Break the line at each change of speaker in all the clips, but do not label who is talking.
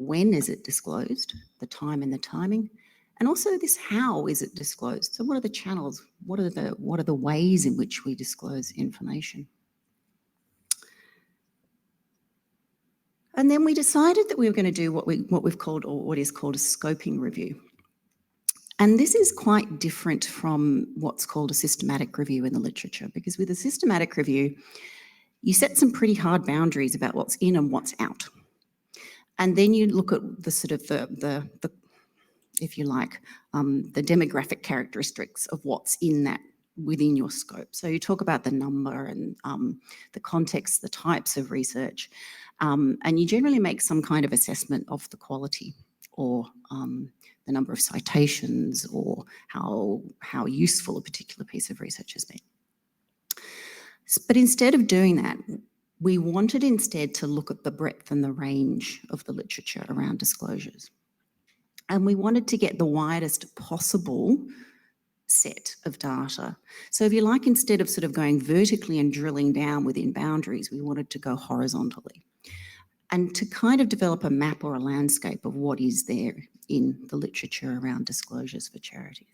when is it disclosed, the time and the timing, and also this how is it disclosed. So what are the channels? What are the ways in which we disclose information? And then we decided that we were going to do what we've called, or what is called, a scoping review. And this is quite different from what's called a systematic review in the literature, because with a systematic review, you set some pretty hard boundaries about what's in and what's out. And then you look at the sort of the if you like, the demographic characteristics of what's in that within your scope. So you talk about the number and the context, the types of research, and you generally make some kind of assessment of the quality, or the number of citations, or how useful a particular piece of research has been. But instead of doing that, we wanted instead to look at the breadth and the range of the literature around disclosures. And we wanted to get the widest possible set of data. So if you like, instead of sort of going vertically and drilling down within boundaries, we wanted to go horizontally and to kind of develop a map or a landscape of what is there in the literature around disclosures for charities.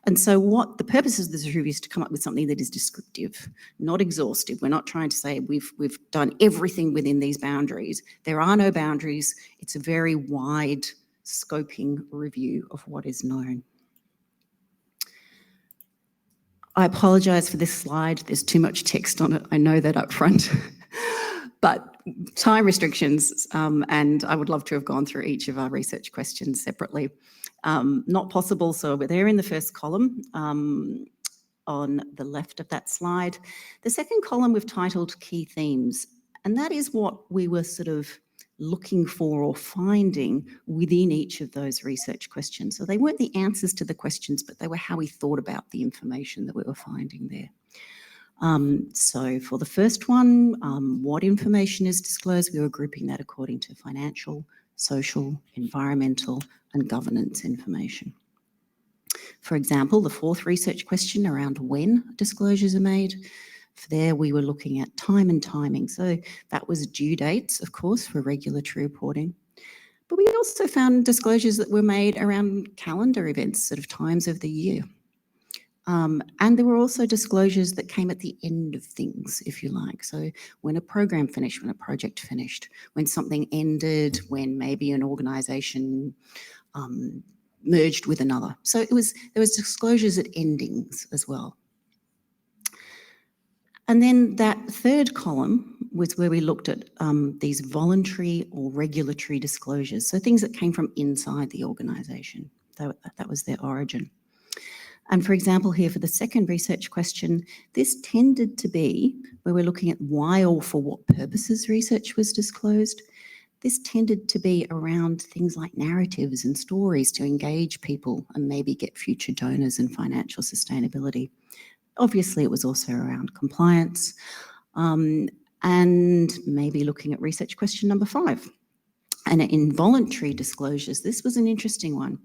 And so what the purpose of this review is to come up with something that is descriptive, not exhaustive. We're not trying to say we've done everything within these boundaries. There are no boundaries. It's a very wide scoping review of what is known. I apologise for this slide. There's too much text on it. I know that up front. But time restrictions, and I would love to have gone through each of our research questions separately. Not possible, so they're in the first column on the left of that slide. The second column we've titled Key Themes, and that is what we were sort of looking for or finding within each of those research questions. So they weren't the answers to the questions, but they were how we thought about the information that we were finding there. So for the first one, what information is disclosed? We were grouping that according to financial, social, environmental, and governance information. For example, the fourth research question around when disclosures are made, there we were looking at time and timing. So that was due dates, of course, for regulatory reporting. But we also found disclosures that were made around calendar events, sort of times of the year. And there were also disclosures that came at the end of things, if you like. So when a program finished, when a project finished, when something ended, when maybe an organisation merged with another. So there was disclosures at endings as well. And then that third column was where we looked at these voluntary or regulatory disclosures, so things that came from inside the organisation. That was their origin. And for example, here for the second research question, this tended to be where we're looking at why or for what purposes research was disclosed. This tended to be around things like narratives and stories to engage people and maybe get future donors and financial sustainability. Obviously, it was also around compliance and maybe looking at research question number 5. And involuntary disclosures, this was an interesting one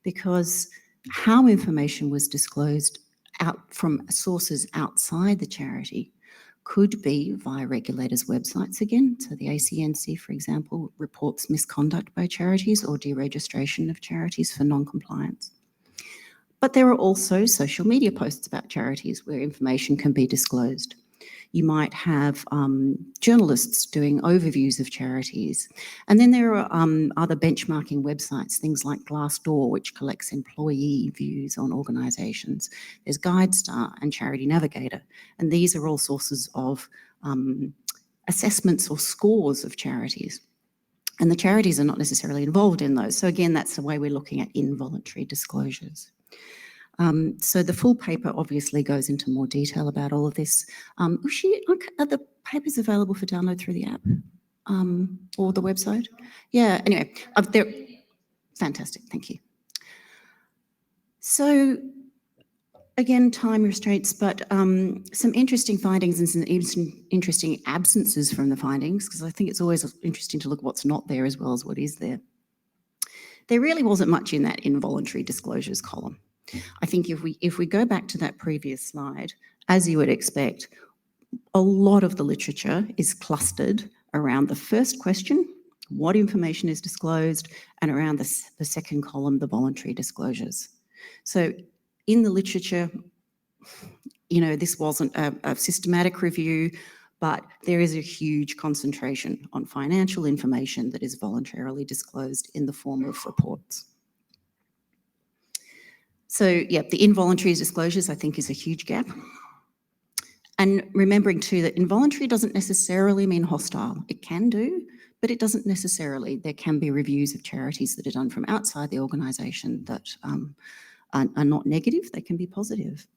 because how information was disclosed out from sources outside the charity could be via regulators' websites again. So the ACNC, for example, reports misconduct by charities or deregistration of charities for non-compliance. But there are also social media posts about charities where information can be disclosed. You might have journalists doing overviews of charities. And then there are other benchmarking websites, things like Glassdoor, which collects employee views on organisations. There's GuideStar and Charity Navigator. And these are all sources of assessments or scores of charities. And the charities are not necessarily involved in those. So again, that's the way we're looking at involuntary disclosures. So the full paper obviously goes into more detail about all of this. Are the papers available for download through the app or the website? Yeah, anyway, they're fantastic, thank you. So again, time restraints, but some interesting findings and some interesting absences from the findings, because I think it's always interesting to look at what's not there as well as what is there. There really wasn't much in that involuntary disclosures column. I think if we go back to that previous slide, as you would expect, a lot of the literature is clustered around the first question what information is disclosed, and around the second column, the voluntary disclosures. So in the literature, you know, this wasn't a systematic review, but there is a huge concentration on financial information that is voluntarily disclosed in the form of reports. So, yeah, the involuntary disclosures, I think, is a huge gap. And remembering too that involuntary doesn't necessarily mean hostile. It can do, but it doesn't necessarily. There can be reviews of charities that are done from outside the organisation that are not negative, they can be positive.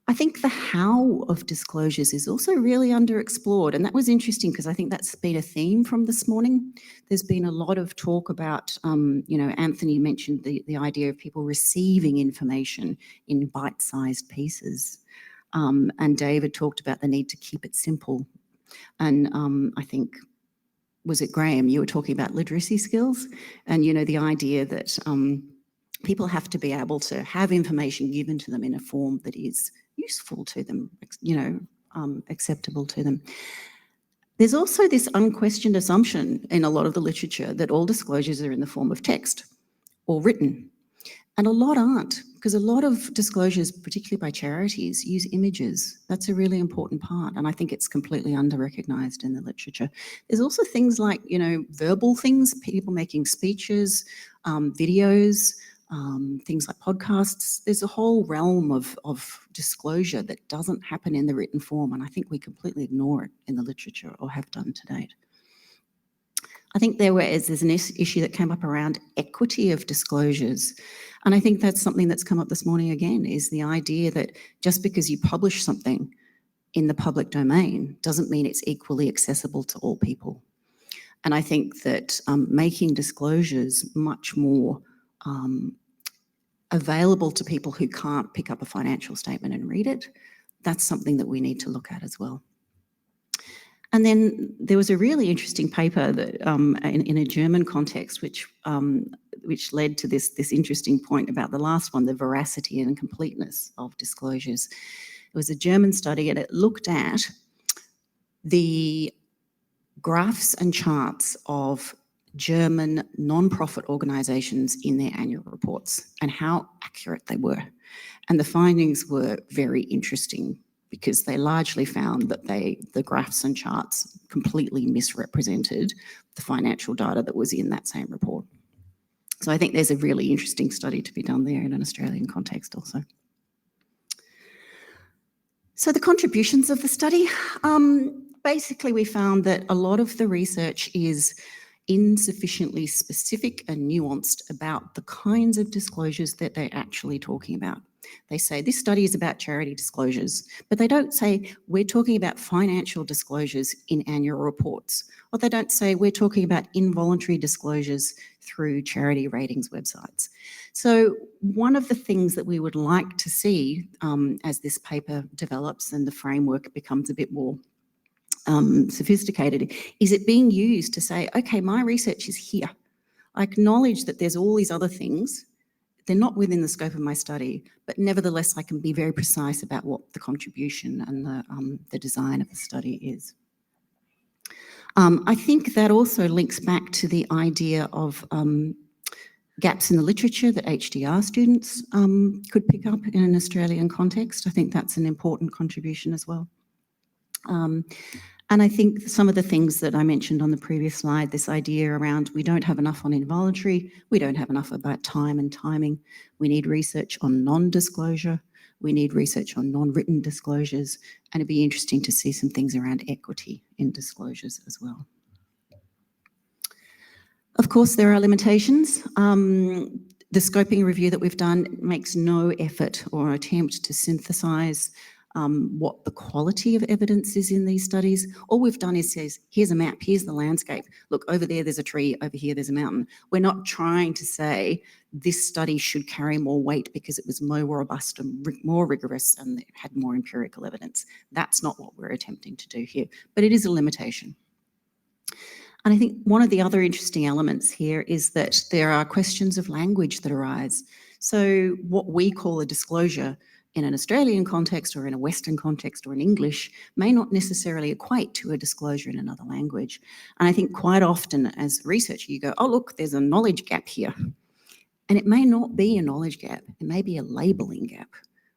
I think the how of disclosures is also really underexplored, and that was interesting because I think that's been a theme from this morning. There's been a lot of talk about, you know, Anthony mentioned the idea of people receiving information in bite-sized pieces, and David talked about the need to keep it simple. And I think, was it Graham, you were talking about literacy skills, and, you know, the idea that people have to be able to have information given to them in a form that is useful to them, you know, acceptable to them. There's also this unquestioned assumption in a lot of the literature that all disclosures are in the form of text or written. And a lot aren't, because a lot of disclosures, particularly by charities, use images. That's a really important part, and I think it's completely under-recognised in the literature. There's also things like, you know, verbal things, people making speeches, videos, things like podcasts. There's a whole realm of disclosure that doesn't happen in the written form, and I think we completely ignore it in the literature, or have done to date. I think there's an issue that came up around equity of disclosures, and I think that's something that's come up this morning again, is the idea that just because you publish something in the public domain doesn't mean it's equally accessible to all people. And I think that making disclosures much more available to people who can't pick up a financial statement and read it, that's something that we need to look at as well. And then there was a really interesting paper that in a German context, which led to this interesting point about the last one, the veracity and completeness of disclosures. It was a German study, and it looked at the graphs and charts of German non-profit organisations in their annual reports and how accurate they were. And the findings were very interesting, because they largely found that the graphs and charts completely misrepresented the financial data that was in that same report. So I think there's a really interesting study to be done there in an Australian context also. So the contributions of the study, basically we found that a lot of the research is insufficiently specific and nuanced about the kinds of disclosures that they're actually talking about. They say this study is about charity disclosures, but they don't say we're talking about financial disclosures in annual reports, or they don't say we're talking about involuntary disclosures through charity ratings websites. So one of the things that we would like to see as this paper develops and the framework becomes a bit more sophisticated, is it being used to say, okay, my research is here. I acknowledge that there's all these other things. They're not within the scope of my study, but nevertheless, I can be very precise about what the contribution and the design of the study is. I think that also links back to the idea of gaps in the literature that HDR students could pick up in an Australian context. I think that's an important contribution as well. And I think some of the things that I mentioned on the previous slide, this idea around we don't have enough on involuntary, we don't have enough about time and timing, we need research on non-disclosure, we need research on non-written disclosures, and it'd be interesting to see some things around equity in disclosures as well. Of course, there are limitations. The scoping review that we've done makes no effort or attempt to synthesise what the quality of evidence is in these studies. All we've done is says, here's a map, here's the landscape. Look, over there, there's a tree, over here, there's a mountain. We're not trying to say this study should carry more weight because it was more robust and more rigorous and it had more empirical evidence. That's not what we're attempting to do here, but it is a limitation. And I think one of the other interesting elements here is that there are questions of language that arise. So what we call a disclosure in an Australian context or in a Western context or in English may not necessarily equate to a disclosure in another language. And I think quite often as a researcher, you go, oh, look, there's a knowledge gap here. And it may not be a knowledge gap. It may be a labeling gap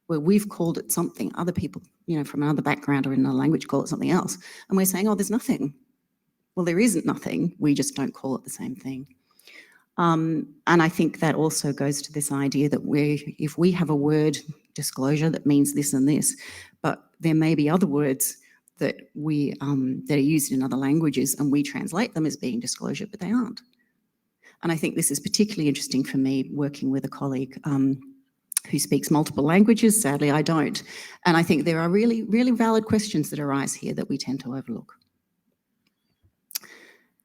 where we've called it something. Other people, from another background or in another language call it something else. And we're saying, oh, there's nothing. Well, there isn't nothing. We just don't call it the same thing. And I think that also goes to this idea that if we have a word disclosure that means this and this, but there may be other words that that are used in other languages and we translate them as being disclosure, but they aren't. And I think this is particularly interesting for me working with a colleague who speaks multiple languages. Sadly, I don't. And I think there are really, really valid questions that arise here that we tend to overlook.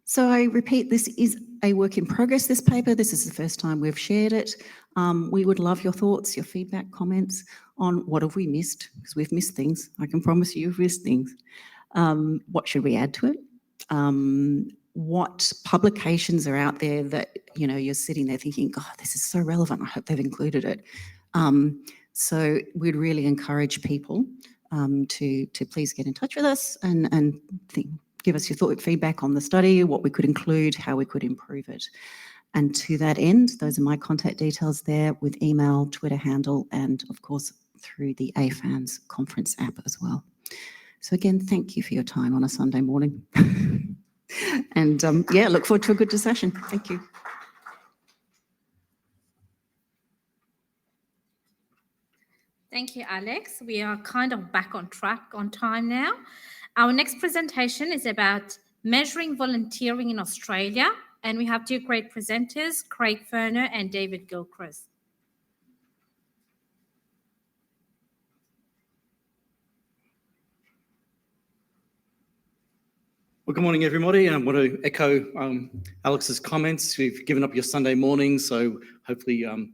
So I repeat, this is a work in progress, this paper. This is the first time we've shared it. We would love your thoughts, your feedback, comments on what have we missed, because we've missed things. I can promise you we've missed things. What should we add to it? What publications are out there that, you're sitting there thinking, God, this is so relevant. I hope they've included it. So we'd really encourage people to please get in touch with us and give us your feedback on the study, what we could include, how we could improve it. And to that end, those are my contact details there with email, Twitter handle, and of course through the AFAANZ conference app as well. So again, thank you for your time on a Sunday morning. And look forward to a good discussion. Thank you.
Thank you, Alex. We are kind of back on track on time now. Our next presentation is about measuring volunteering in Australia, and we have two great presenters, Craig Ferner and David Gilchrist.
Well, good morning, everybody. And I want to echo Alex's comments. We've given up your Sunday morning, so hopefully, and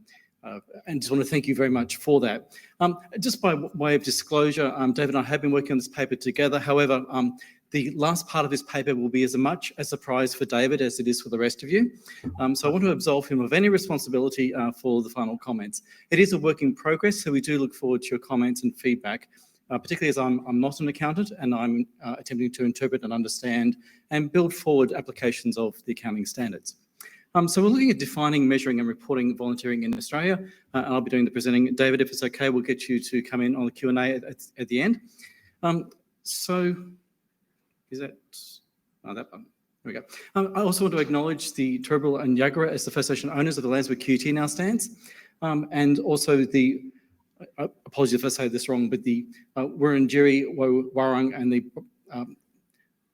just want to thank you very much for that. Just by way of disclosure, David and I have been working on this paper together. However, the last part of this paper will be as much a surprise for David as it is for the rest of you. So I want to absolve him of any responsibility for the final comments. It is a work in progress, so we do look forward to your comments and feedback. Particularly as I'm not an accountant and I'm attempting to interpret and understand and build forward applications of the accounting standards. So we're looking at defining, measuring and reporting volunteering in Australia. And I'll be doing the presenting. David, if it's okay, we'll get you to come in on the Q&A at the end. So is that, that one? There we go. I also want to acknowledge the Turrbal and Yagara as the First Nation owners of the lands where QT now stands. And also the apologies if I say this wrong, but the Wurundjeri Warang and the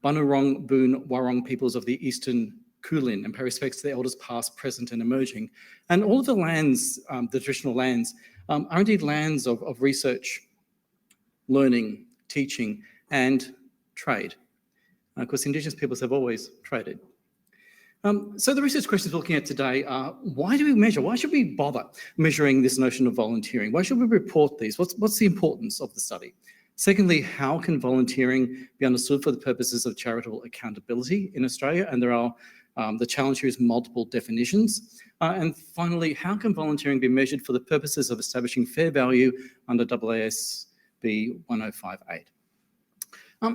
Bunurong Boon Warong peoples of the Eastern Kulin, and pay respects to the elders past, present and emerging. And all of the lands, the traditional lands, are indeed lands of research, learning, teaching and trade. Of course, Indigenous peoples have always traded. So the research questions we're looking at today are, why do we measure? Why should we bother measuring this notion of volunteering? Why should we report these? What's the importance of the study? Secondly, how can volunteering be understood for the purposes of charitable accountability in Australia? And there are, the challenge here is multiple definitions. And finally, how can volunteering be measured for the purposes of establishing fair value under AASB 1058?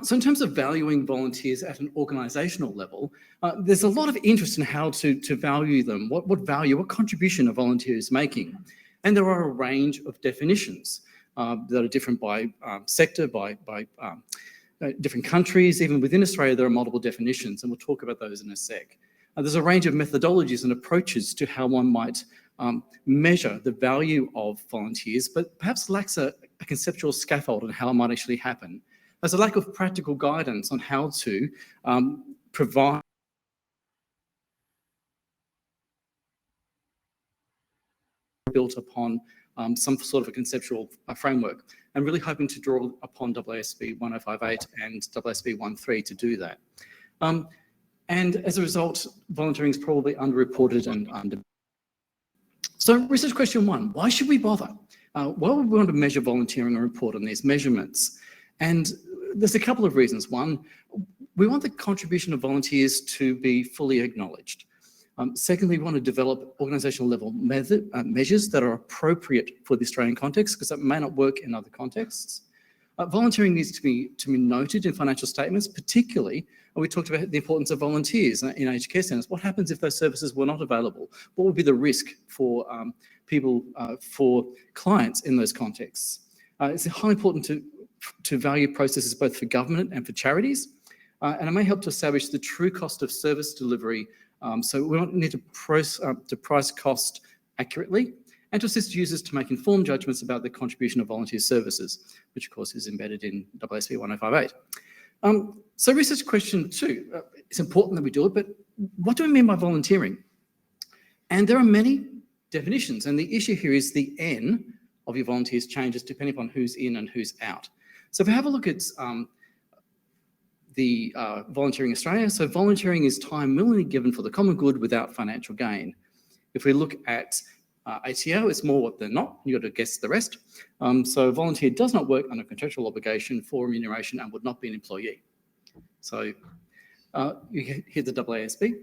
So in terms of valuing volunteers at an organisational level, there's a lot of interest in how to value them, what value, what contribution a volunteer is making. And there are a range of definitions that are different by sector, by different countries. Even within Australia, there are multiple definitions, and we'll talk about those in a sec. There's a range of methodologies and approaches to how one might measure the value of volunteers, but perhaps lacks a conceptual scaffold on how it might actually happen. There's a lack of practical guidance on how to provide built upon some sort of a conceptual framework, and really hoping to draw upon AASB 1058 and AASB 13 to do that. And as a result, volunteering is probably underreported and under. So research question one, why should we bother? Why would we want to measure volunteering or report on these measurements? And there's a couple of reasons. One, we want the contribution of volunteers to be fully acknowledged. Secondly, we want to develop organisational level measures that are appropriate for the Australian context, because that may not work in other contexts. Volunteering needs to be noted in financial statements, particularly, we talked about the importance of volunteers in aged care centres. What happens if those services were not available? What would be the risk for people, for clients in those contexts? It's highly important to value processes both for government and for charities, and it may help to establish the true cost of service delivery. So we need to price cost accurately, and to assist users to make informed judgments about the contribution of volunteer services, which of course is embedded in AASB 1058. So research question 2, it's important that we do it, but what do we mean by volunteering? And there are many definitions, and the issue here is the N of your volunteers changes depending upon who's in and who's out. So if we have a look at the Volunteering Australia, so volunteering is time willingly given for the common good without financial gain. If we look at ATO, it's more what they're not. You've got to guess the rest. So a volunteer does not work under contractual obligation for remuneration and would not be an employee. So you hit the AASB.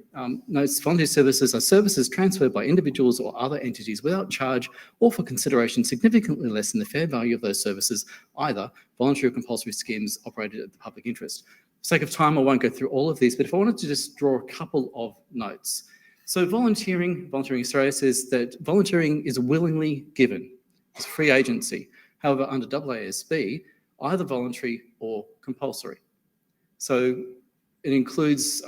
Notes volunteer services are services transferred by individuals or other entities without charge or for consideration significantly less than the fair value of those services, either voluntary or compulsory schemes operated at the public interest. For sake of time, I won't go through all of these, but if I wanted to just draw a couple of notes. So Volunteering Australia says that volunteering is willingly given. It's free agency. However, under AASB, either voluntary or compulsory. So it includes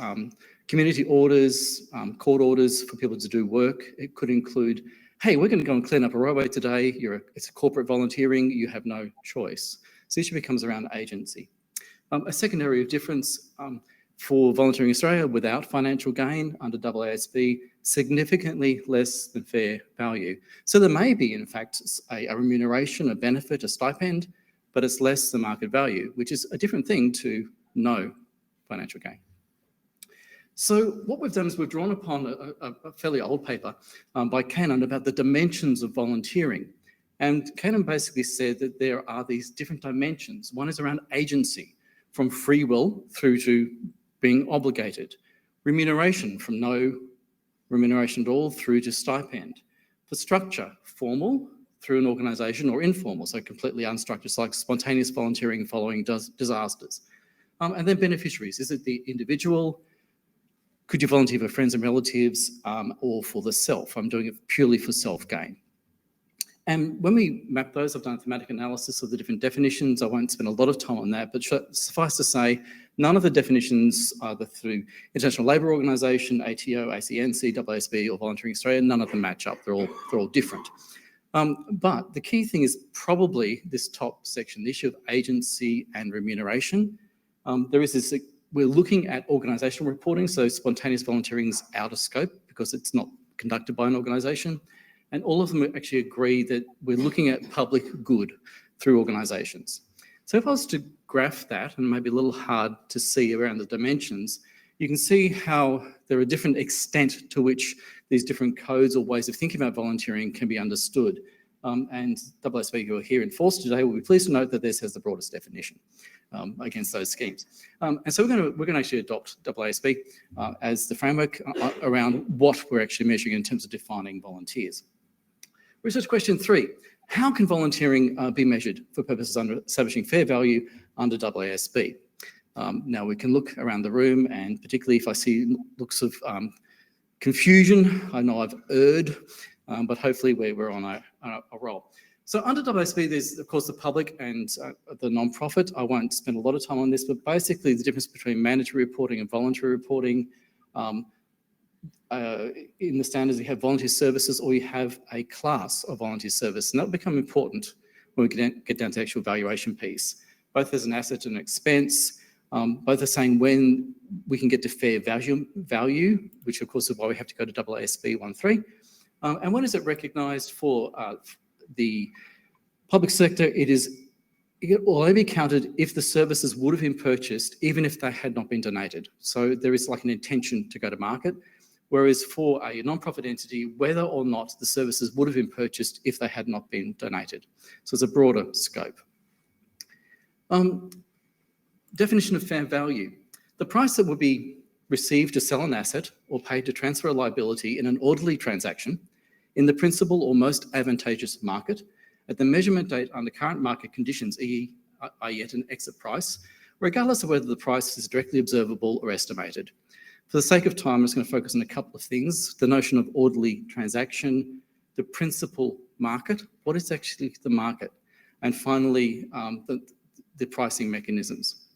community orders, court orders for people to do work. It could include, hey, we're going to go and clean up a roadway today. It's a corporate volunteering. You have no choice. So this becomes around agency. A second area of difference for Volunteering Australia without financial gain under AASB, significantly less than fair value. So there may be, in fact, a remuneration, a benefit, a stipend, but it's less than market value, which is a different thing to no financial gain. So what we've done is we've drawn upon a fairly old paper by Cannon about the dimensions of volunteering. And Cannon basically said that there are these different dimensions. One is around agency, from free will through to being obligated. Remuneration, from no remuneration at all through to stipend. For structure, formal through an organisation, or informal, so completely unstructured, like spontaneous volunteering following disasters. And then beneficiaries. Is it the individual? Could you volunteer for friends and relatives, or for the self? I'm doing it purely for self-gain. And when we map those, I've done a thematic analysis of the different definitions. I won't spend a lot of time on that, but suffice to say, none of the definitions, either through International Labour Organisation, ATO, ACNC, AASB, or Volunteering Australia, none of them match up. They're all different. But the key thing is probably this top section, the issue of agency and remuneration. There is this, we're looking at organisational reporting, so spontaneous volunteering is out of scope because it's not conducted by an organisation. And all of them actually agree that we're looking at public good through organisations. So if I was to graph that, and it may be a little hard to see around the dimensions, you can see how there are different extent to which these different codes or ways of thinking about volunteering can be understood. And AASB, who are here in force today, will be pleased to note that this has the broadest definition against those schemes. And so we're going to actually adopt AASB as the framework around what we're actually measuring in terms of defining volunteers. Research question 3, how can volunteering be measured for purposes under establishing fair value under AASB? Now we can look around the room, and particularly if I see looks of confusion, I know I've erred, but hopefully we're on a roll. So under AASB, there's of course the public and the non-profit. I won't spend a lot of time on this, but basically the difference between mandatory reporting and voluntary reporting. In the standards, you have volunteer services or you have a class of volunteer service, and that will become important when we get down to the actual valuation piece. Both as an asset and an expense, both are saying when we can get to fair value, which of course is why we have to go to AASB 1.3. And when is it recognised for the public sector? It will only be counted if the services would have been purchased, even if they had not been donated. So there is like an intention to go to market. Whereas for a non-profit entity, whether or not the services would have been purchased if they had not been donated. So it's a broader scope. Definition of fair value. The price that would be received to sell an asset or paid to transfer a liability in an orderly transaction in the principal or most advantageous market at the measurement date under current market conditions, i.e. at an exit price, regardless of whether the price is directly observable or estimated. For the sake of time, I'm just going to focus on a couple of things: the notion of orderly transaction, the principal market, what is actually the market, and finally, the pricing mechanisms.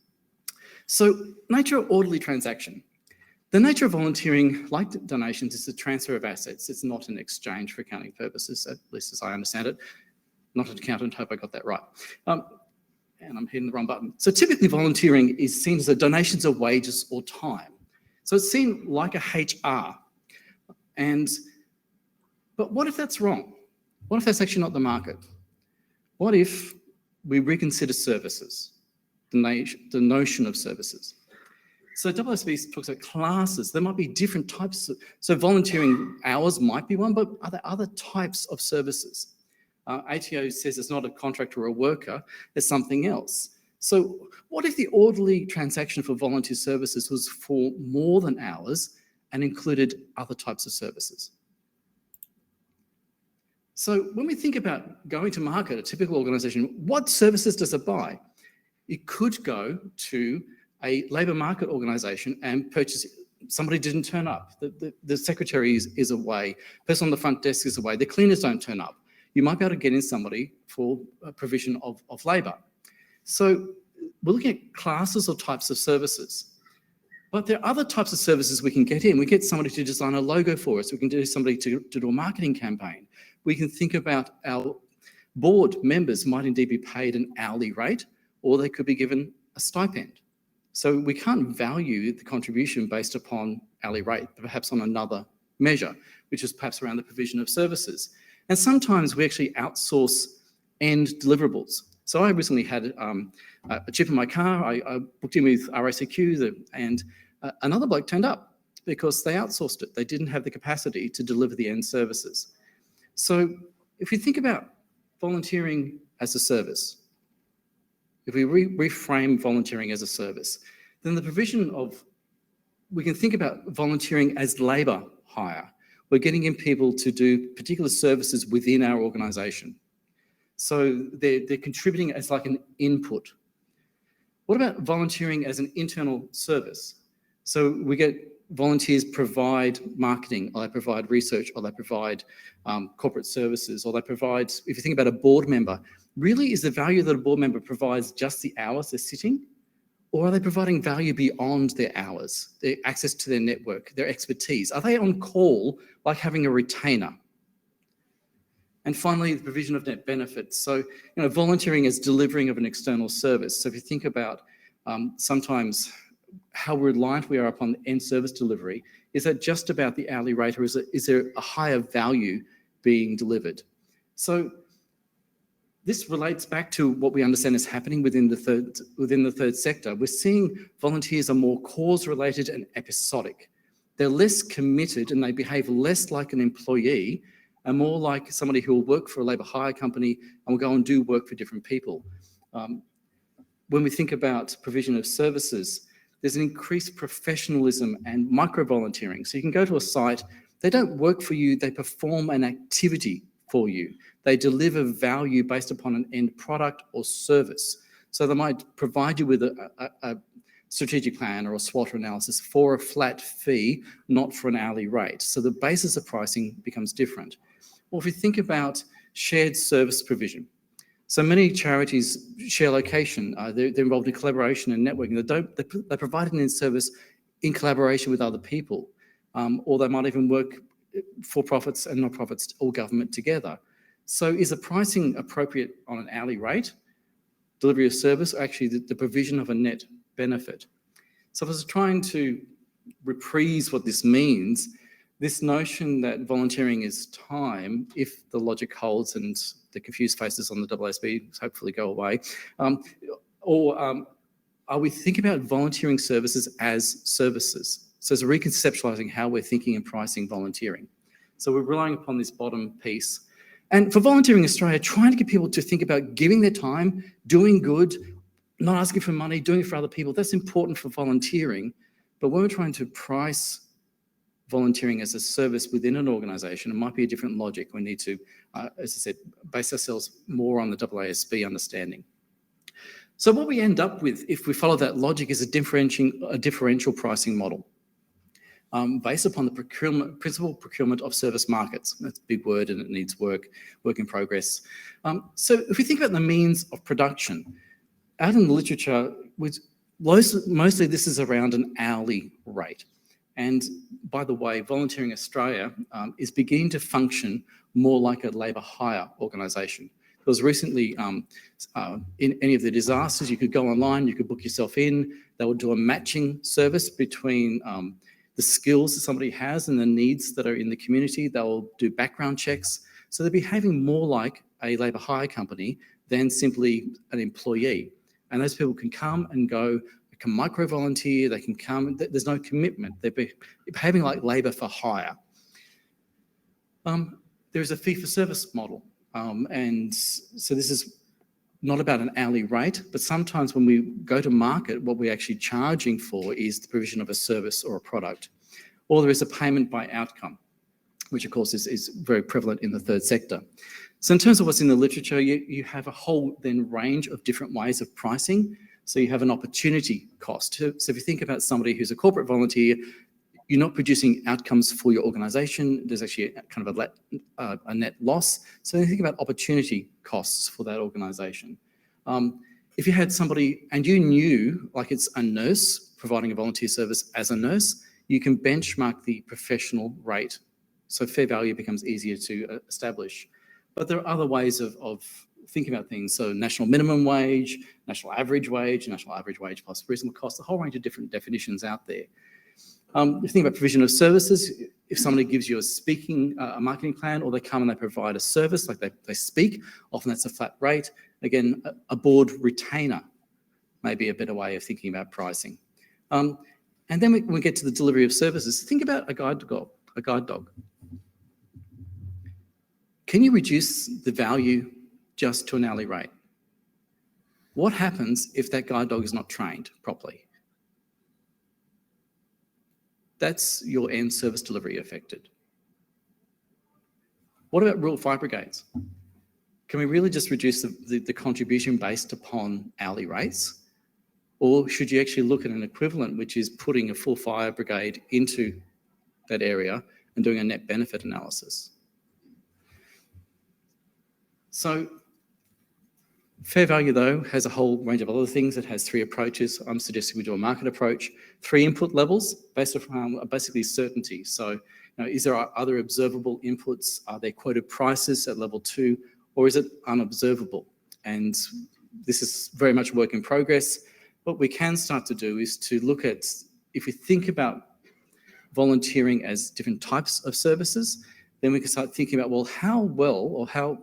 So, nature of orderly transaction. The nature of volunteering, like donations, is the transfer of assets. It's not an exchange for accounting purposes, at least as I understand it. Not an accountant, hope I got that right. And I'm hitting the wrong button. So typically volunteering is seen as a donations of wages or time. So it's seen like a HR. But what if that's wrong? What if that's actually not the market? What if we reconsider services, the notion of services? So WSB talks about classes. There might be different types. So volunteering hours might be one, but are there other types of services? ATO says it's not a contractor or a worker, it's something else. So what if the orderly transaction for volunteer services was for more than hours and included other types of services? So when we think about going to market, a typical organisation, what services does it buy? It could go to a labour market organisation and purchase. Somebody didn't turn up, the secretary is away, person on the front desk is away, the cleaners don't turn up. You might be able to get in somebody for a provision of labour. So we're looking at classes or types of services. But there are other types of services we can get in. We get somebody to design a logo for us. We can do somebody to do a marketing campaign. We can think about our board members might indeed be paid an hourly rate, or they could be given a stipend. So we can't value the contribution based upon hourly rate, but perhaps on another measure, which is perhaps around the provision of services. And sometimes we actually outsource end deliverables. So I recently had a chip in my car. I booked in with RACQ and another bloke turned up because they outsourced it. They didn't have the capacity to deliver the end services. So if you think about volunteering as a service, if we reframe volunteering as a service, then the provision of, we can think about volunteering as labour hire. We're getting in people to do particular services within our organisation. So they're contributing as like an input. What about volunteering as an internal service? So we get volunteers provide marketing, or they provide research, or they provide corporate services, or they provide, if you think about a board member, really is the value that a board member provides just the hours they're sitting? Or are they providing value beyond their hours, their access to their network, their expertise? Are they on call like having a retainer? And finally, the provision of net benefits. So, volunteering as delivering of an external service. So if you think about sometimes how reliant we are upon end service delivery, is that just about the hourly rate, or is there a higher value being delivered? So this relates back to what we understand is happening within the third sector. We're seeing volunteers are more cause-related and episodic. They're less committed and they behave less like an employee and more like somebody who will work for a labour hire company and will go and do work for different people. When we think about provision of services, there's an increased professionalism and micro-volunteering. So you can go to a site, they don't work for you, they perform an activity for you. They deliver value based upon an end product or service. So they might provide you with a strategic plan or a SWOT analysis for a flat fee, not for an hourly rate. So the basis of pricing becomes different. Or if you think about shared service provision. So many charities share location. They're involved in collaboration and networking. They provide an end service in collaboration with other people. Or they might even work for profits and not-profits or government together. So is the pricing appropriate on an hourly rate, delivery of service, or actually the provision of a net benefit? So if I was trying to reprise what this means, this notion that volunteering is time, if the logic holds and the confused faces on the AASB hopefully go away, are we thinking about volunteering services as services? So it's reconceptualising how we're thinking and pricing volunteering. So we're relying upon this bottom piece. And for Volunteering Australia, trying to get people to think about giving their time, doing good, not asking for money, doing it for other people, that's important for volunteering. But when we're trying to price volunteering as a service within an organisation, it might be a different logic. We need to, as I said, base ourselves more on the AASB understanding. So what we end up with, if we follow that logic, is a differential pricing model based upon the principal procurement of service markets. That's a big word and it needs work in progress. So if we think about the means of production, out in the literature, mostly this is around an hourly rate. And by the way, Volunteering Australia is beginning to function more like a labour hire organisation. Because recently, in any of the disasters, you could go online, you could book yourself in, they would do a matching service between the skills that somebody has and the needs that are in the community. They'll do background checks. So they're behaving more like a labour hire company than simply an employee. And those people can come and go, they can micro-volunteer, they can come, there's no commitment. They're behaving like labour for hire. There is a fee-for-service model. And so this is not about an hourly rate, but sometimes when we go to market, what we're actually charging for is the provision of a service or a product. Or there is a payment by outcome, which of course is very prevalent in the third sector. So in terms of what's in the literature, you have a whole then range of different ways of pricing. So you have an opportunity cost. So if you think about somebody who's a corporate volunteer, you're not producing outcomes for your organisation. There's actually kind of a net loss. So you think about opportunity costs for that organisation. If you had somebody and you knew, like it's a nurse providing a volunteer service as a nurse, you can benchmark the professional rate. So fair value becomes easier to establish. But there are other ways of thinking about things. So national minimum wage, national average wage plus reasonable cost, a whole range of different definitions out there. You think about provision of services. If somebody gives you a marketing plan, or they come and they provide a service, like they speak, often that's a flat rate. Again, a board retainer may be a better way of thinking about pricing. And then we get to the delivery of services. Think about a guide dog. Can you reduce the value just to an hourly rate? What happens if that guide dog is not trained properly? That's your end service delivery affected. What about rural fire brigades? Can we really just reduce the contribution based upon hourly rates? Or should you actually look at an equivalent, which is putting a full fire brigade into that area and doing a net benefit analysis? So fair value, though, has a whole range of other things. It has 3 approaches. I'm suggesting we do a market approach. 3 input levels based on basically certainty. So, is there other observable inputs? Are there quoted prices at level 2, or is it unobservable? And this is very much work in progress. What we can start to do is to look at, if we think about volunteering as different types of services, then we can start thinking about, well, how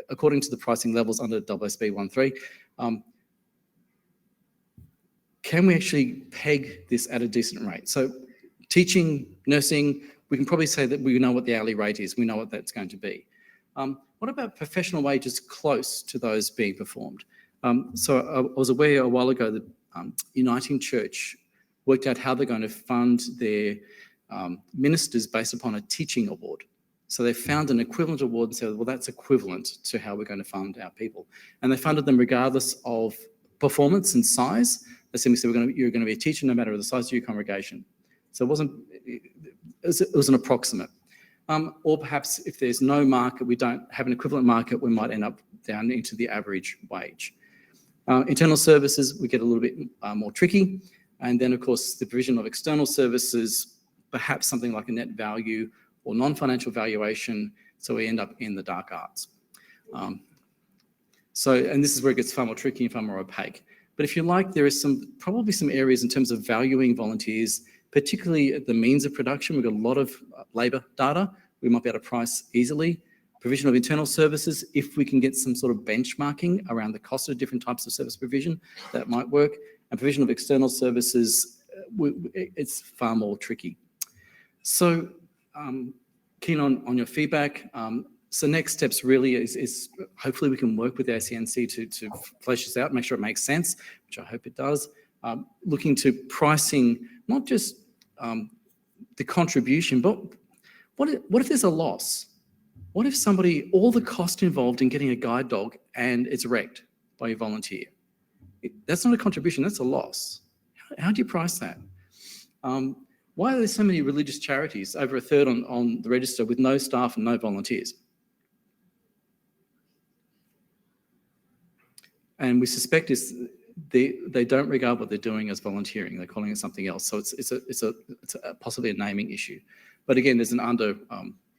according to the pricing levels under AASB 1.3, can we actually peg this at a decent rate? So teaching, nursing, we can probably say that we know what the hourly rate is. We know what that's going to be. What about professional wages close to those being performed? So I was aware a while ago that Uniting Church worked out how they're going to fund their ministers based upon a teaching award. So they found an equivalent award and said, well, that's equivalent to how we're going to fund our people. And they funded them regardless of performance and size. They simply said, you're going to be a teacher no matter the size of your congregation. So it was an approximate. Or perhaps if there's no market, we don't have an equivalent market, we might end up down into the average wage. Internal services, we get a little bit more tricky. And then, of course, the provision of external services, perhaps something like a net value or non-financial valuation, so we end up in the dark arts. And this is where it gets far more tricky and far more opaque. But if you like, there is probably some areas in terms of valuing volunteers, particularly at the means of production. We've got a lot of labour data. We might be able to price easily. Provision of internal services, if we can get some sort of benchmarking around the cost of different types of service provision, that might work. And provision of external services, it's far more tricky. So keen on your feedback. So next steps really is hopefully we can work with the ACNC to flesh this out, make sure it makes sense, which I hope it does. looking to pricing, not just the contribution, but what if there's a loss? What if all the cost involved in getting a guide dog and it's wrecked by a volunteer? That's not a contribution, that's a loss. How do you price that? Why are there so many religious charities, over a third on the register, with no staff and no volunteers? And we suspect they don't regard what they're doing as volunteering. They're calling it something else. So it's possibly a naming issue. But again, there's an under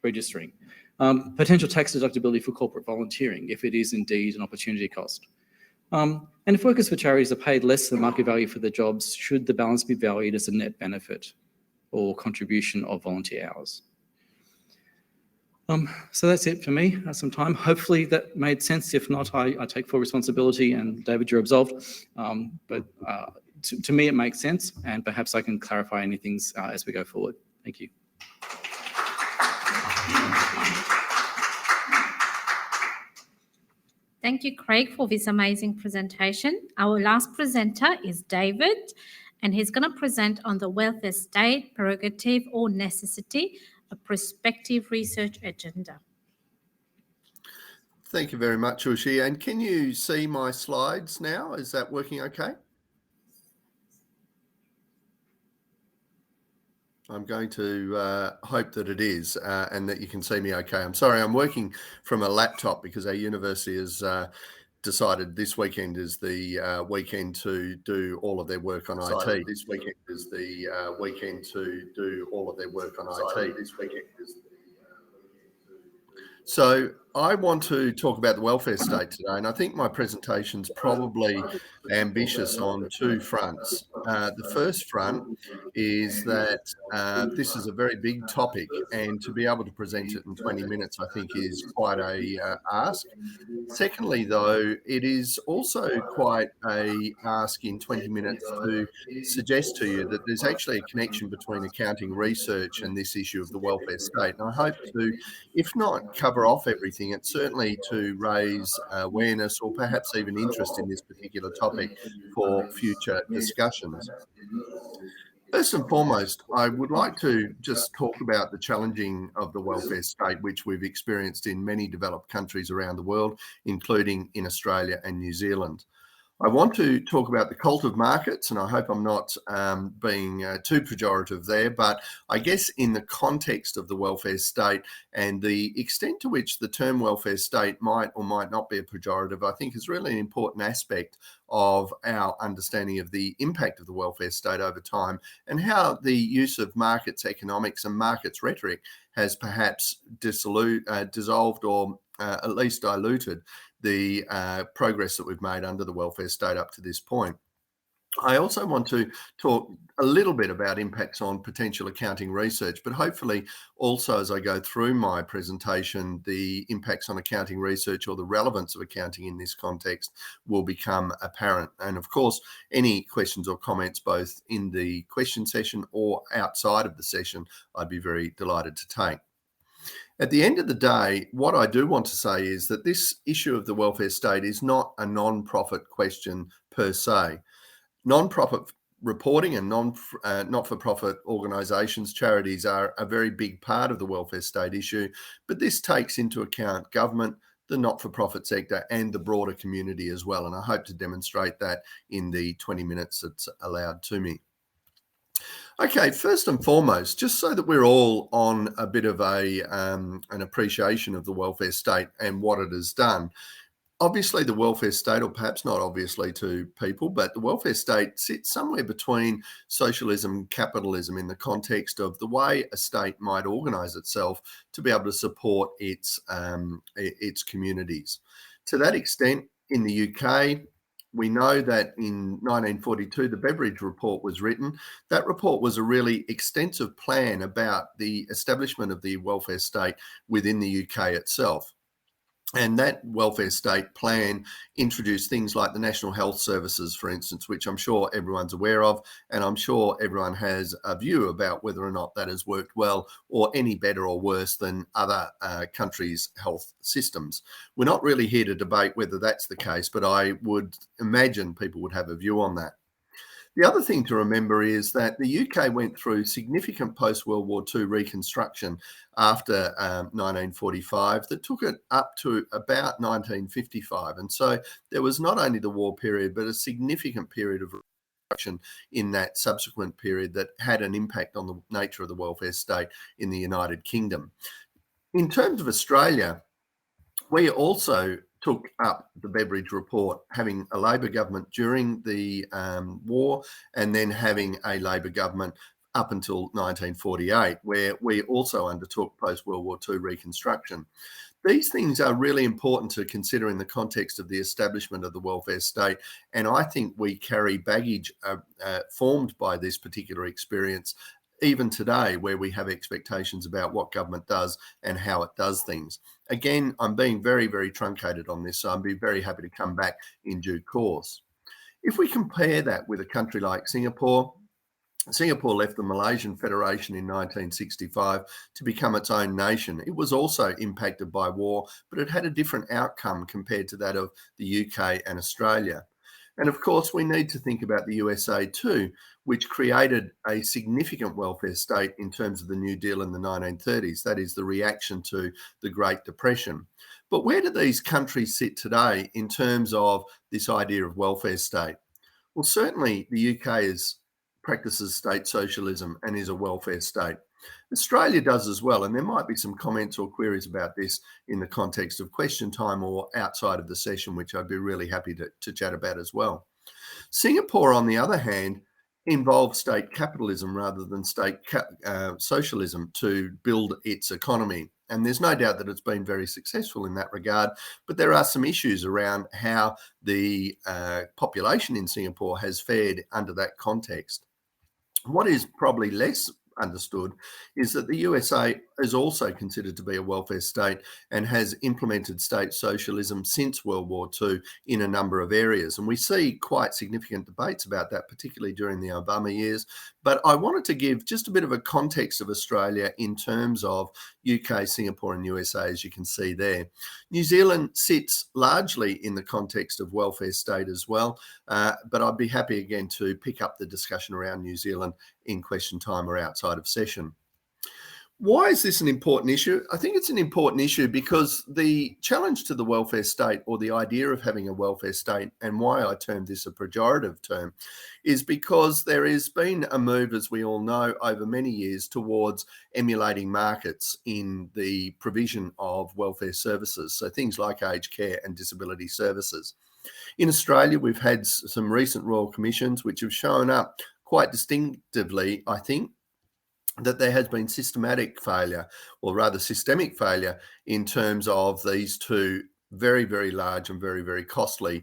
registering. Potential tax deductibility for corporate volunteering, if it is indeed an opportunity cost. And if workers for charities are paid less than market value for their jobs, should the balance be valued as a net benefit or contribution of volunteer hours? So that's it for me. That's some time. Hopefully that made sense. If not, I take full responsibility, and David, you're absolved. But to me, it makes sense, and perhaps I can clarify anything as we go forward. Thank you.
Thank you, Craig, for this amazing presentation. Our last presenter is David, and he's going to present on the welfare state, prerogative or necessity, a prospective research agenda.
Thank you very much, Ushi. And can you see my slides now? Is that working okay? I'm going to hope that it is and that you can see me okay. I'm sorry, I'm working from a laptop because our university has decided this weekend is the weekend to do all of their work on IT. This weekend is the weekend to do all of their work on IT. This weekend is So I want to talk about the welfare state today, and I think my presentation's probably ambitious on two fronts. The first front is that this is a very big topic, and to be able to present it in 20 minutes, I think, is quite a ask. Secondly, though, it is also quite a ask in 20 minutes to suggest to you that there's actually a connection between accounting research and this issue of the welfare state. And I hope to, if not cover off everything, it's certainly to raise awareness or perhaps even interest in this particular topic for future discussions. First and foremost, I would like to just talk about the challenging of the welfare state, which we've experienced in many developed countries around the world, including in Australia and New Zealand. I want to talk about the cult of markets, and I hope I'm not being too pejorative there, but I guess in the context of the welfare state and the extent to which the term welfare state might or might not be a pejorative, I think is really an important aspect of our understanding of the impact of the welfare state over time and how the use of markets economics and markets rhetoric has perhaps dissolved or at least diluted the progress that we've made under the welfare state up to this point. I also want to talk a little bit about impacts on potential accounting research, but hopefully also as I go through my presentation, the impacts on accounting research or the relevance of accounting in this context will become apparent. And of course, any questions or comments both in the question session or outside of the session, I'd be very delighted to take. At the end of the day, what I do want to say is that this issue of the welfare state is not a non-profit question per se. Non-profit reporting and not-for-profit organisations, charities are a very big part of the welfare state issue, but this takes into account government, the not-for-profit sector and the broader community as well. And I hope to demonstrate that in the 20 minutes that's allowed to me. Okay, first and foremost, just so that we're all on a bit of an appreciation of the welfare state and what it has done. Obviously, the welfare state, or perhaps not obviously to people, but the welfare state sits somewhere between socialism and capitalism in the context of the way a state might organise itself to be able to support its communities. To that extent, in the UK, we know that in 1942, the Beveridge Report was written. That report was a really extensive plan about the establishment of the welfare state within the UK itself. And that welfare state plan introduced things like the National Health Services, for instance, which I'm sure everyone's aware of, and I'm sure everyone has a view about whether or not that has worked well or any better or worse than other countries' health systems. We're not really here to debate whether that's the case, but I would imagine people would have a view on that. The other thing to remember is that the UK went through significant post-World War II reconstruction after 1945 that took it up to about 1955. And so there was not only the war period, but a significant period of reconstruction in that subsequent period that had an impact on the nature of the welfare state in the United Kingdom. In terms of Australia, we also took up the Beveridge report, having a Labor government during the war and then having a Labor government up until 1948, where we also undertook post-World War II reconstruction. These things are really important to consider in the context of the establishment of the welfare state. And I think we carry baggage formed by this particular experience even today, where we have expectations about what government does and how it does things. Again, I'm being very, very truncated on this, so I'd be very happy to come back in due course. If we compare that with a country like Singapore, Singapore left the Malaysian Federation in 1965 to become its own nation. It was also impacted by war, but it had a different outcome compared to that of the UK and Australia. And of course, we need to think about the USA too, which created a significant welfare state in terms of the New Deal in the 1930s. That is the reaction to the Great Depression. But where do these countries sit today in terms of this idea of welfare state? Well, certainly the UK practices state socialism and is a welfare state. Australia does as well, and there might be some comments or queries about this in the context of question time or outside of the session, which I'd be really happy to chat about as well. Singapore, on the other hand, involved state capitalism rather than state socialism to build its economy. And there's no doubt that it's been very successful in that regard, but there are some issues around how the population in Singapore has fared under that context. What is probably less understood is that the USA is also considered to be a welfare state and has implemented state socialism since World War II in a number of areas. And we see quite significant debates about that, particularly during the Obama years. But I wanted to give just a bit of a context of Australia in terms of UK, Singapore and USA, as you can see there. New Zealand sits largely in the context of welfare state as well, but I'd be happy again to pick up the discussion around New Zealand in question time or outside of session. Why is this an important issue? I think it's an important issue because the challenge to the welfare state, or the idea of having a welfare state, and why I term this a pejorative term, is because there has been a move, as we all know, over many years towards emulating markets in the provision of welfare services. So things like aged care and disability services. In Australia, we've had some recent Royal Commissions which have shown up quite distinctively, I think, that there has been systematic failure, or rather systemic failure, in terms of these two very, very large and very, very costly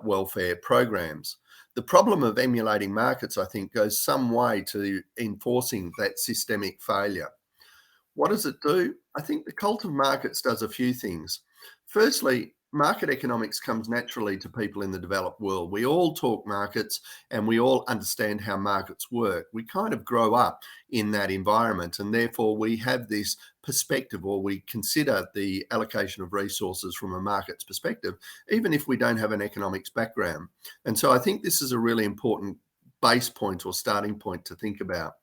welfare programs. The problem of emulating markets, I think, goes some way to enforcing that systemic failure. What does it do? I think the cult of markets does a few things. Firstly, market economics comes naturally to people in the developed world. We all talk markets and we all understand how markets work. We kind of grow up in that environment, and therefore we have this perspective, or we consider the allocation of resources from a market's perspective, even if we don't have an economics background. And so I think this is a really important base point or starting point to think about.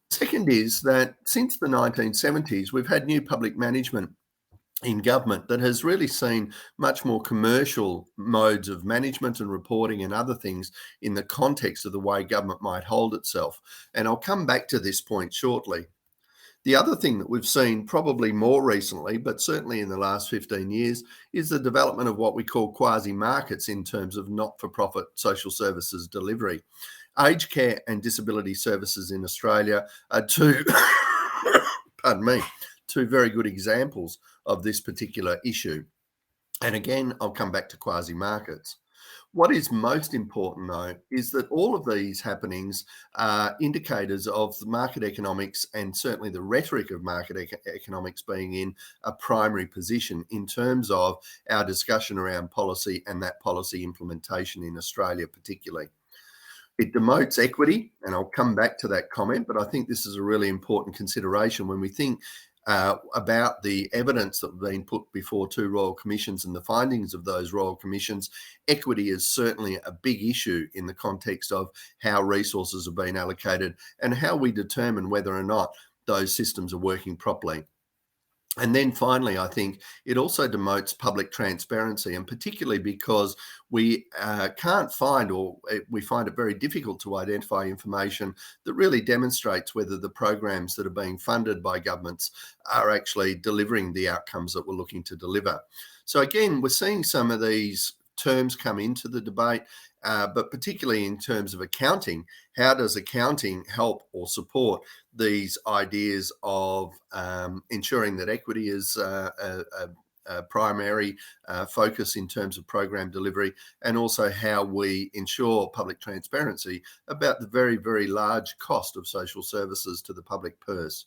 Second is that since the 1970s, we've had new public management in government that has really seen much more commercial modes of management and reporting and other things in the context of the way government might hold itself. And I'll come back to this point shortly. The other thing that we've seen probably more recently, but certainly in the last 15 years, is the development of what we call quasi-markets in terms of not-for-profit social services delivery. Aged care and disability services in Australia are two, pardon me, two very good examples of this particular issue. And again, I'll come back to quasi-markets. What is most important, though, is that all of these happenings are indicators of the market economics, and certainly the rhetoric of market economics being in a primary position in terms of our discussion around policy and that policy implementation in Australia particularly. It demotes equity, and I'll come back to that comment, but I think this is a really important consideration when we think about the evidence that have been put before two royal commissions and the findings of those royal commissions, equity is certainly a big issue in the context of how resources are being allocated and how we determine whether or not those systems are working properly. And then finally, I think it also demotes public transparency, and particularly because we can't find, or we find it very difficult to identify information that really demonstrates whether the programs that are being funded by governments are actually delivering the outcomes that we're looking to deliver. So again, we're seeing some of these terms come into the debate, but particularly in terms of accounting, how does accounting help or support these ideas of ensuring that equity is a primary focus in terms of program delivery, and also how we ensure public transparency about the very, very large cost of social services to the public purse.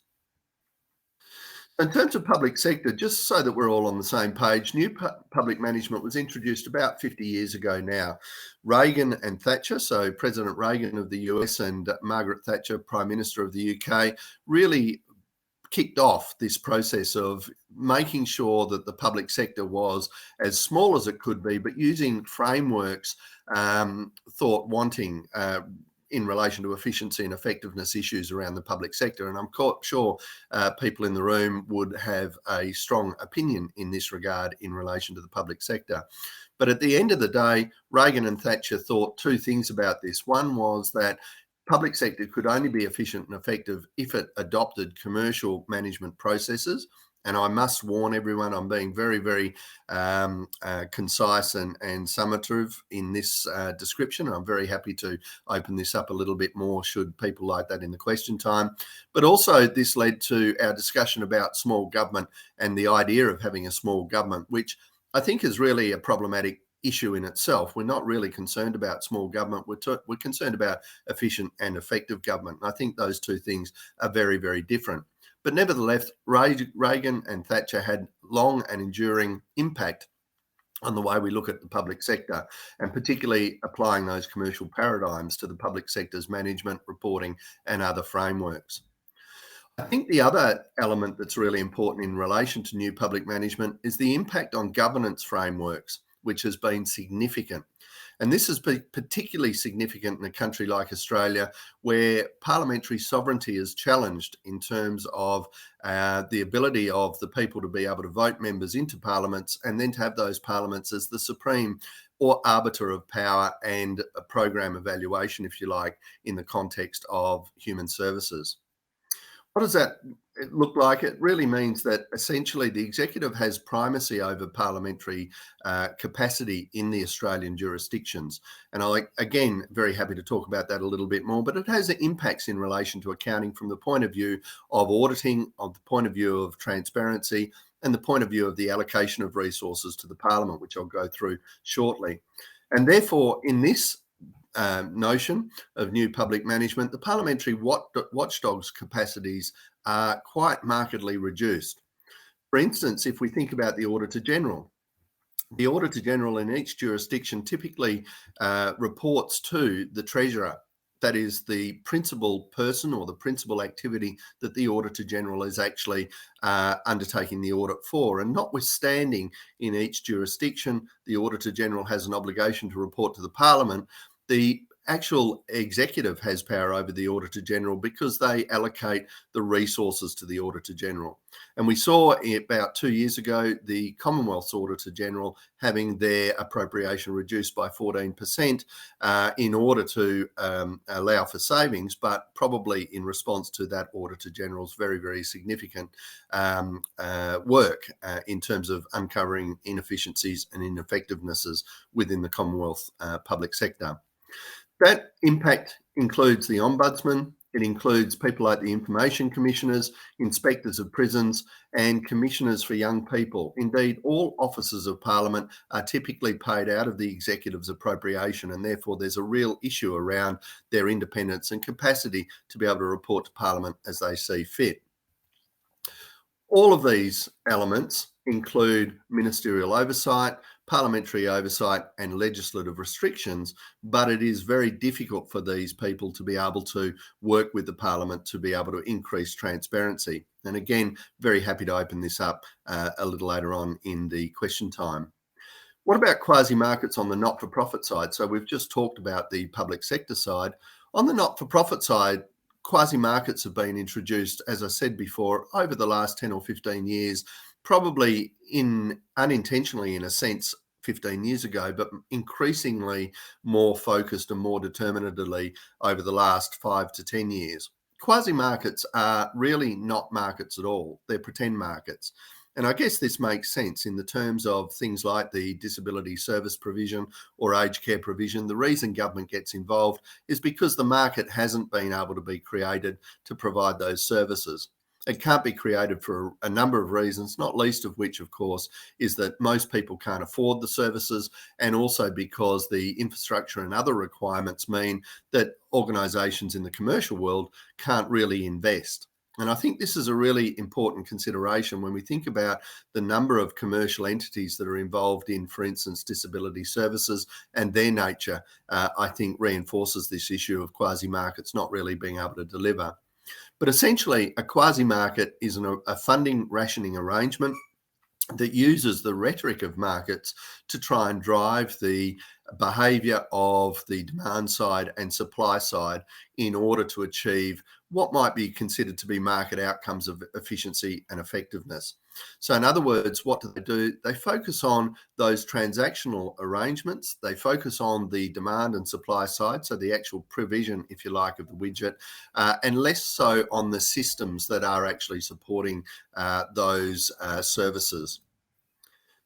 In terms of public sector, just so that we're all on the same page, new public management was introduced about 50 years ago now. Reagan and Thatcher, so President Reagan of the US and Margaret Thatcher, Prime Minister of the UK, really kicked off this process of making sure that the public sector was as small as it could be, but using frameworks thought wanting in relation to efficiency and effectiveness issues around the public sector. And I'm sure people in the room would have a strong opinion in this regard in relation to the public sector. But at the end of the day, Reagan and Thatcher thought two things about this. One was that public sector could only be efficient and effective if it adopted commercial management processes. And I must warn everyone, I'm being very, very concise and summative in this description. I'm very happy to open this up a little bit more should people like that in the question time. But also this led to our discussion about small government and the idea of having a small government, which I think is really a problematic issue in itself. We're not really concerned about small government. We're concerned about efficient and effective government. And I think those two things are very, very different. But nevertheless, Reagan and Thatcher had long and enduring impact on the way we look at the public sector, and particularly applying those commercial paradigms to the public sector's management, reporting, and other frameworks. I think the other element that's really important in relation to new public management is the impact on governance frameworks, which has been significant. And this is particularly significant in a country like Australia, where parliamentary sovereignty is challenged in terms of the ability of the people to be able to vote members into parliaments, and then to have those parliaments as the supreme or arbiter of power and a program evaluation, if you like, in the context of human services. What does that look like? It really means that essentially the executive has primacy over parliamentary capacity in the Australian jurisdictions. And I'm, again, very happy to talk about that a little bit more, but it has impacts in relation to accounting from the point of view of auditing, of the point of view of transparency, and the point of view of the allocation of resources to the parliament, which I'll go through shortly. And therefore, in this notion of new public management, the parliamentary watchdog's capacities are quite markedly reduced. For instance, if we think about the Auditor-General, the Auditor-General in each jurisdiction typically reports to the Treasurer. That is the principal person or the principal activity that the Auditor-General is actually undertaking the audit for. And notwithstanding in each jurisdiction, the Auditor-General has an obligation to report to the Parliament. The actual executive has power over the Auditor-General because they allocate the resources to the Auditor-General. And we saw about 2 years ago the Commonwealth's Auditor-General having their appropriation reduced by 14% in order to allow for savings, but probably in response to that Auditor-General's very, very significant work in terms of uncovering inefficiencies and ineffectivenesses within the Commonwealth public sector. That impact includes the Ombudsman, it includes people like the Information Commissioners, Inspectors of Prisons, and Commissioners for Young People. Indeed, all officers of Parliament are typically paid out of the Executive's appropriation, and therefore there's a real issue around their independence and capacity to be able to report to Parliament as they see fit. All of these elements include ministerial oversight, parliamentary oversight and legislative restrictions, but it is very difficult for these people to be able to work with the parliament to be able to increase transparency. And again, very happy to open this up a little later on in the question time. What about quasi-markets on the not-for-profit side? So we've just talked about the public sector side. On the not-for-profit side, quasi-markets have been introduced, as I said before, over the last 10 or 15 years, probably unintentionally in a sense 15 years ago, but increasingly more focused and more determinedly over the last 5 to 10 years. Quasi-markets are really not markets at all. They're pretend markets. And I guess this makes sense in the terms of things like the disability service provision or aged care provision. The reason government gets involved is because the market hasn't been able to be created to provide those services. It can't be created for a number of reasons, not least of which, of course, is that most people can't afford the services, and also because the infrastructure and other requirements mean that organisations in the commercial world can't really invest. And I think this is a really important consideration when we think about the number of commercial entities that are involved in, for instance, disability services, and their nature, I think reinforces this issue of quasi-markets not really being able to deliver. But essentially, a quasi-market is a funding rationing arrangement that uses the rhetoric of markets to try and drive the behaviour of the demand side and supply side in order to achieve what might be considered to be market outcomes of efficiency and effectiveness. So in other words, what do? They focus on those transactional arrangements. They focus on the demand and supply side, so the actual provision, if you like, of the widget, and less so on the systems that are actually supporting those services.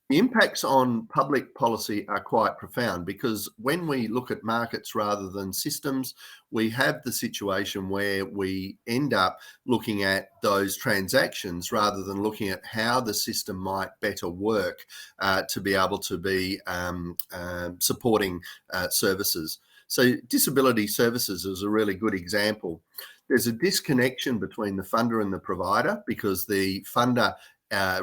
The impacts on public policy are quite profound, because when we look at markets rather than systems, we have the situation where we end up looking at those transactions rather than looking at how the system might better work to be able to be supporting services. So disability services is a really good example. There's a disconnection between the funder and the provider, because the funder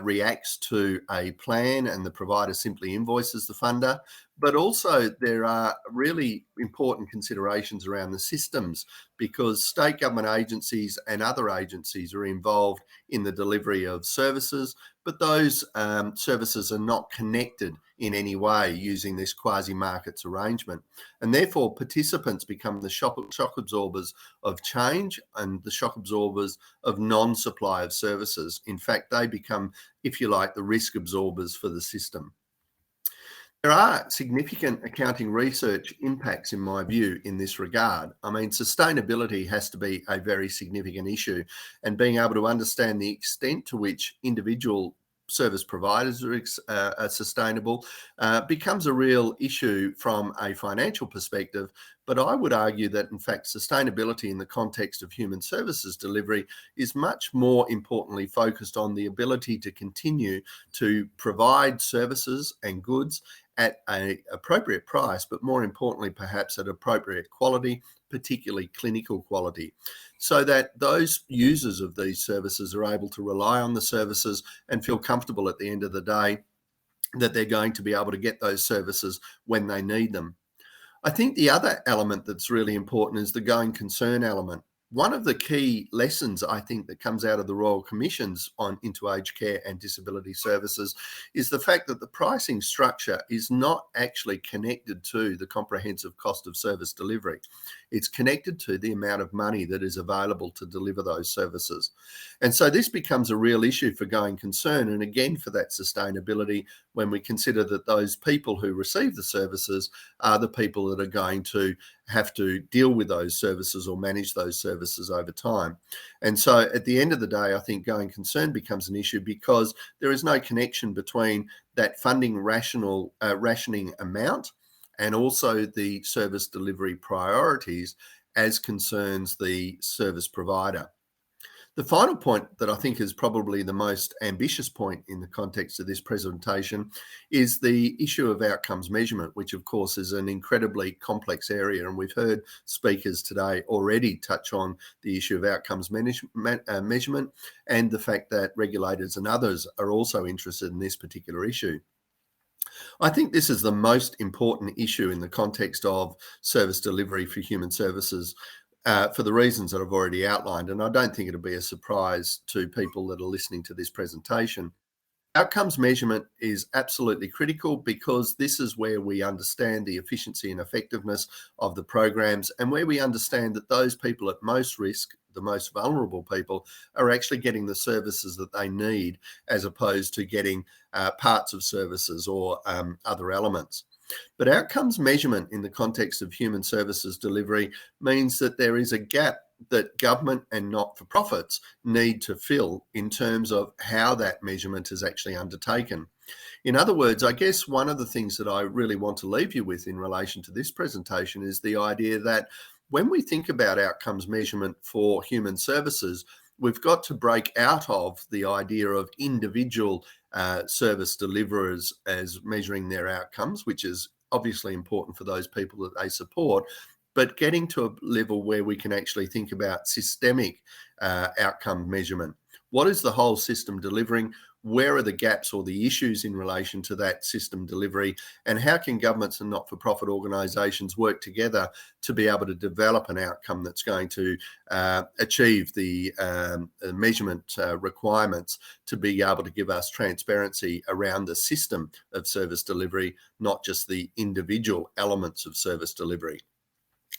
reacts to a plan and the provider simply invoices the funder. But also there are really important considerations around the systems, because state government agencies and other agencies are involved in the delivery of services, but those services are not connected in any way using this quasi-markets arrangement. And therefore participants become the shock absorbers of change and the shock absorbers of non-supply of services. In fact, they become, if you like, the risk absorbers for the system. There are significant accounting research impacts, in my view, in this regard. I mean, sustainability has to be a very significant issue, and being able to understand the extent to which individual service providers are sustainable becomes a real issue from a financial perspective. But I would argue that, in fact, sustainability in the context of human services delivery is much more importantly focused on the ability to continue to provide services and goods at an appropriate price, but more importantly, perhaps at appropriate quality, particularly clinical quality, so that those users of these services are able to rely on the services and feel comfortable at the end of the day that they're going to be able to get those services when they need them. I think the other element that's really important is the going concern element. One of the key lessons, I think, that comes out of the Royal Commissions into aged care and disability services is the fact that the pricing structure is not actually connected to the comprehensive cost of service delivery. It's connected to the amount of money that is available to deliver those services. And so this becomes a real issue for going concern, and again for that sustainability, when we consider that those people who receive the services are the people that are going to have to deal with those services or manage those services over time. And so at the end of the day, I think going concern becomes an issue because there is no connection between that funding rationing amount and also the service delivery priorities as concerns the service provider. The final point that I think is probably the most ambitious point in the context of this presentation is the issue of outcomes measurement, which of course is an incredibly complex area. And we've heard speakers today already touch on the issue of outcomes measurement and the fact that regulators and others are also interested in this particular issue. I think this is the most important issue in the context of service delivery for human services for the reasons that I've already outlined. And I don't think it'll be a surprise to people that are listening to this presentation. Outcomes measurement is absolutely critical because this is where we understand the efficiency and effectiveness of the programs, and where we understand that those people at most risk, the most vulnerable people, are actually getting the services that they need, as opposed to getting parts of services or other elements. But outcomes measurement in the context of human services delivery means that there is a gap that government and not-for-profits need to fill in terms of how that measurement is actually undertaken. In other words, I guess one of the things that I really want to leave you with in relation to this presentation is the idea that when we think about outcomes measurement for human services, we've got to break out of the idea of individual service deliverers as measuring their outcomes, which is obviously important for those people that they support, but getting to a level where we can actually think about systemic outcome measurement. What is the whole system delivering? Where are the gaps or the issues in relation to that system delivery? And how can governments and not-for-profit organisations work together to be able to develop an outcome that's going to achieve the measurement requirements to be able to give us transparency around the system of service delivery, not just the individual elements of service delivery?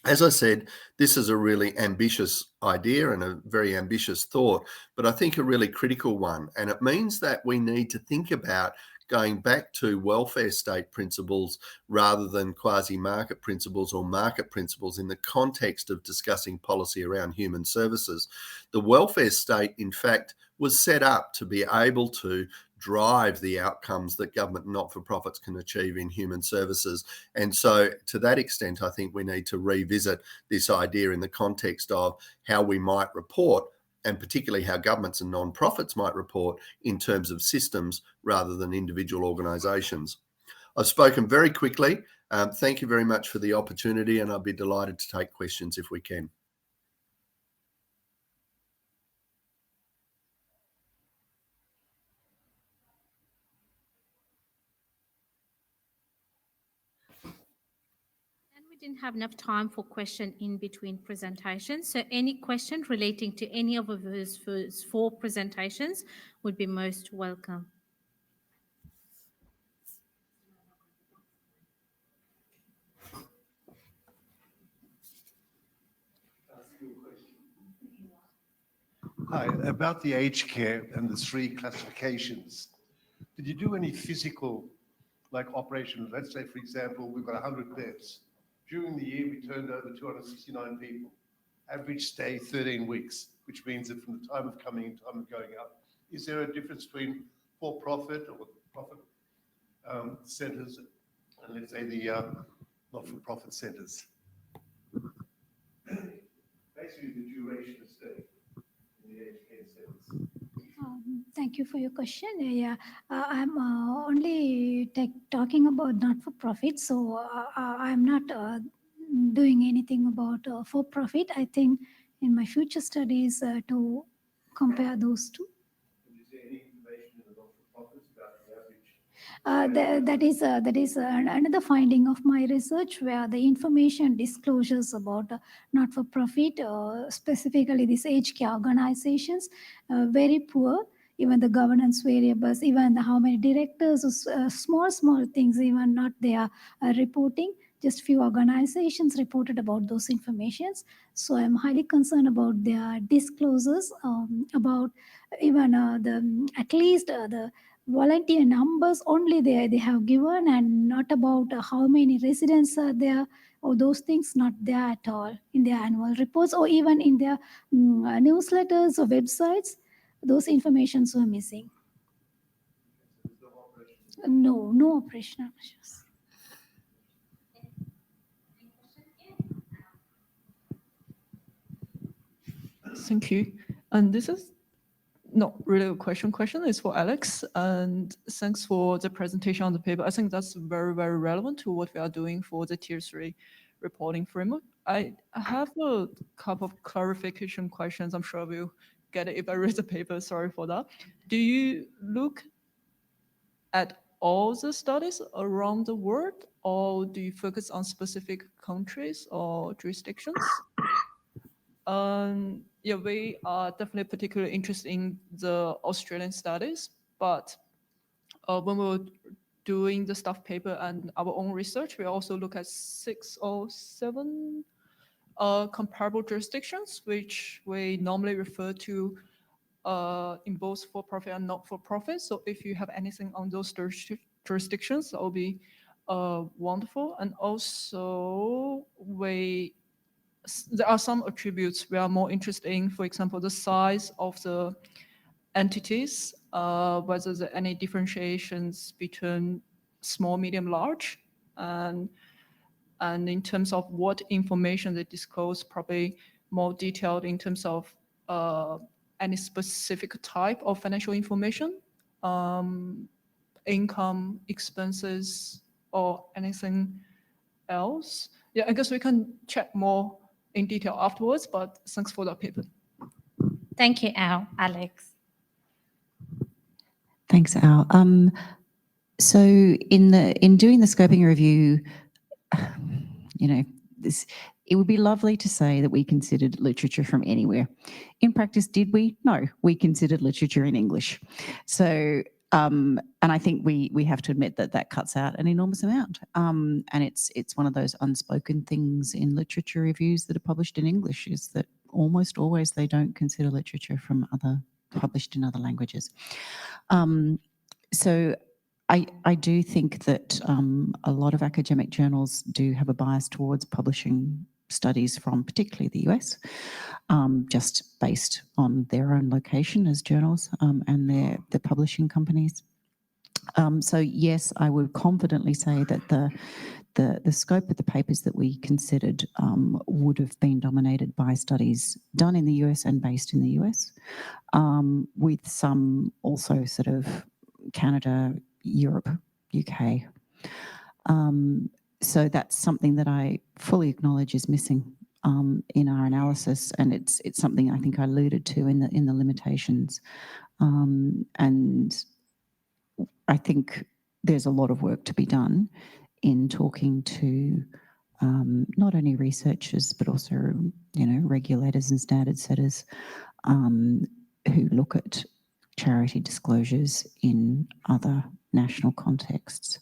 As I said, this is a really ambitious idea and a very ambitious thought, but I think a really critical one. And it means that we need to think about going back to welfare state principles rather than quasi-market principles or market principles in the context of discussing policy around human services. The welfare state, in fact, was set up to be able to drive the outcomes that government not-for-profits can achieve in human services. And so to that extent, I think we need to revisit this idea in the context of how we might report, and particularly how governments and non-profits might report in terms of systems rather than individual organisations. I've spoken very quickly. Thank you very much for the opportunity, and I'll be delighted to take questions if we can.
Didn't have enough time for question in between presentations. So any question relating to any of those first 4 presentations would be most welcome.
Hi, about the aged care and the 3 classifications. Did you do any physical, like operations? Let's say, for example, we've got 100 beds. During the year, we turned over 269 people. Average stay 13 weeks, which means that from the time of coming and time of going out, is there a difference between for-profit or profit centres and, let's say, the not-for-profit centres? Basically, the duration of stay in the aged care centres.
Thank you for your question. Yeah, I'm only talking about not-for-profit, so I'm not doing anything about for-profit. I think in my future studies to compare those two.
Is there any information in the not-for-profits about the average?
That is another finding of my research, where the information disclosures about not-for-profit, specifically these aged care organizations, very poor. Even the governance variables, even how many directors, small things, even not they are reporting. Just few organizations reported about those informations. So I'm highly concerned about their disclosures about even at least the volunteer numbers only they have given, and not about how many residents are there, or those things not there at all in their annual reports or even in their newsletters or websites. Those informations were missing. No operational measures.
Thank you. And this is not really a question. It's for Alex. And thanks for the presentation on the paper. I think that's very, very relevant to what we are doing for the Tier 3 reporting framework. I have a couple of clarification questions. I'm sure we'll get it if I read the paper. Sorry for that. Do you look at all the studies around the world, or do you focus on specific countries or jurisdictions? Yeah, we are definitely particularly interested in the Australian studies, but when we were doing the staff paper and our own research, we also look at 6 or 7 comparable jurisdictions, which we normally refer to in both for-profit and not-for-profit. So if you have anything on those jurisdictions, that would be wonderful. And also, there are some attributes we are more interested in, for example, the size of the entities, whether there are any differentiations between small, medium, large, and in terms of what information they disclose, probably more detailed in terms of any specific type of financial information, income, expenses, or anything else. Yeah, I guess we can check more in detail afterwards, but thanks for that paper.
Thank you, Alex.
Thanks, Al. So in doing the scoping review, it would be lovely to say that we considered literature from anywhere. In practice, did we? No, we considered literature in English. So, and I think we have to admit that cuts out an enormous amount. And it's one of those unspoken things in literature reviews that are published in English, is that almost always they don't consider literature from published in other languages. So I do think that a lot of academic journals do have a bias towards publishing studies from particularly the US, just based on their own location as journals and their publishing companies. So yes, I would confidently say that the scope of the papers that we considered would have been dominated by studies done in the US and based in the US, with some also sort of Canada, Europe, UK. So that's something that I fully acknowledge is missing in our analysis, and it's something I think I alluded to in the limitations. And I think there's a lot of work to be done in talking to not only researchers but also regulators and standard setters who look at charity disclosures in other national contexts.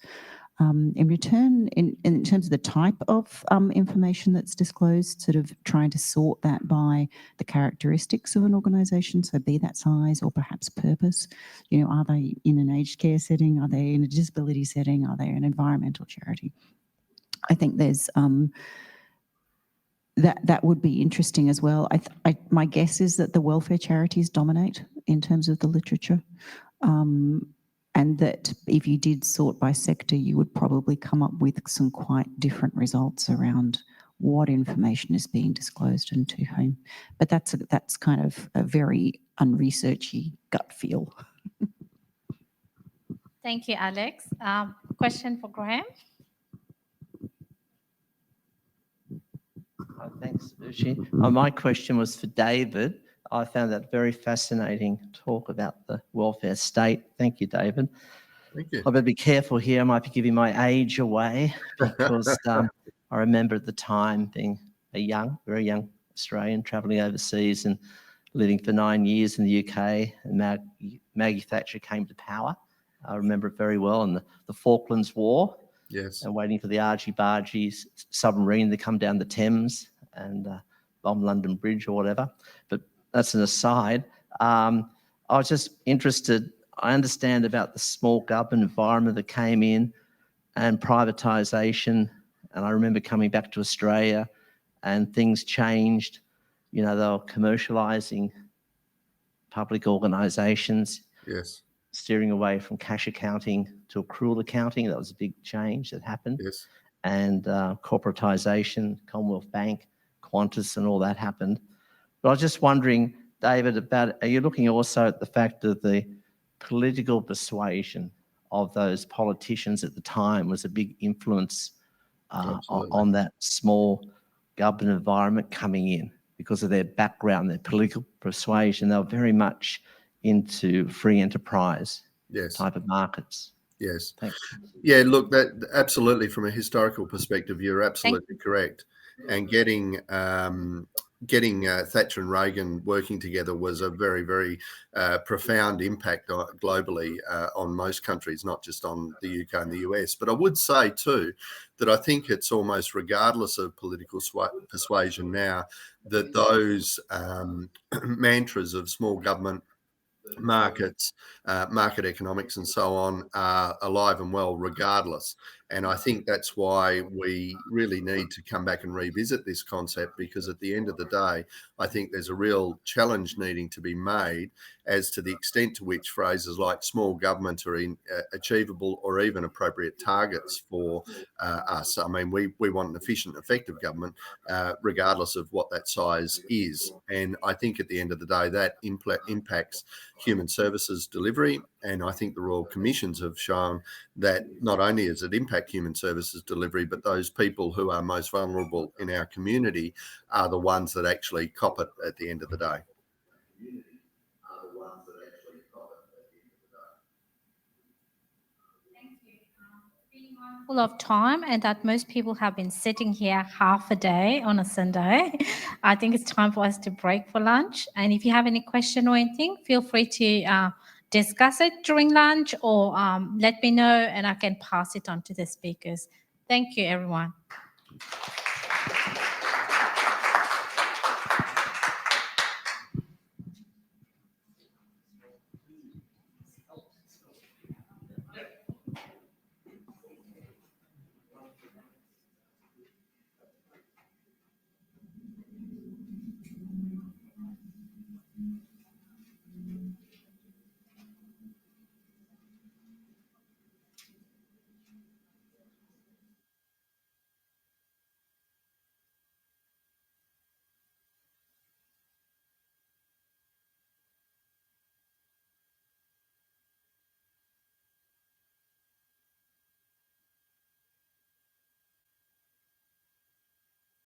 In return, in terms of the type of information that's disclosed, sort of trying to sort that by the characteristics of an organisation, so be that size or perhaps purpose. Are they in an aged care setting? Are they in a disability setting? Are they an environmental charity? I think there's that would be interesting as well. My guess is that the welfare charities dominate in terms of the literature. And that if you did sort by sector, you would probably come up with some quite different results around what information is being disclosed and to whom. But that's kind of a very unresearchy gut feel.
Thank you, Alex. Question for Graham.
Thanks, Lucy. My question was for David. I found that very fascinating talk about the welfare state. Thank you, David.
Thank you.
I better be careful here. I might be giving my age away because I remember at the time being a very young Australian travelling overseas and living for 9 years in the UK. And Maggie Thatcher came to power. I remember it very well. And the Falklands War.
Yes.
And waiting for the argy-bargy submarine to come down the Thames and bomb London Bridge or whatever. But that's an aside. I was just interested. I understand about the small government environment that came in and privatisation. And I remember coming back to Australia and things changed. They were commercialising public organisations.
Yes.
Steering away from cash accounting to accrual accounting. That was a big change that happened.
Yes.
And corporatisation, Commonwealth Bank, Qantas and all that happened. But I was just wondering, David, are you looking also at the fact that the political persuasion of those politicians at the time was a big influence on that small government environment coming in because of their background, their political persuasion? They were very much into free enterprise type of markets.
Yes.
Thanks.
Yeah, look, that absolutely, from a historical perspective, you're absolutely correct. And getting Thatcher and Reagan working together was a very, very profound impact globally on most countries, not just on the UK and the US. But I would say too that I think it's almost regardless of political persuasion now that those mantras of small government, markets, market economics and so on are alive and well regardless. And I think that's why we really need to come back and revisit this concept, because at the end of the day, I think there's a real challenge needing to be made as to the extent to which phrases like small government are achievable or even appropriate targets for us. I mean, we want an efficient, effective government, regardless of what that size is. And I think at the end of the day, that impacts human services delivery. And I think the Royal Commissions have shown that not only does it impact human services delivery, but those people who are most vulnerable in our community are the ones that actually cop it at the end of the day.
Full of time, and that most people have been sitting here half a day on a Sunday. I think it's time for us to break for lunch. And if you have any question or anything, feel free to discuss it during lunch, or let me know and I can pass it on to the speakers. Thank you, everyone.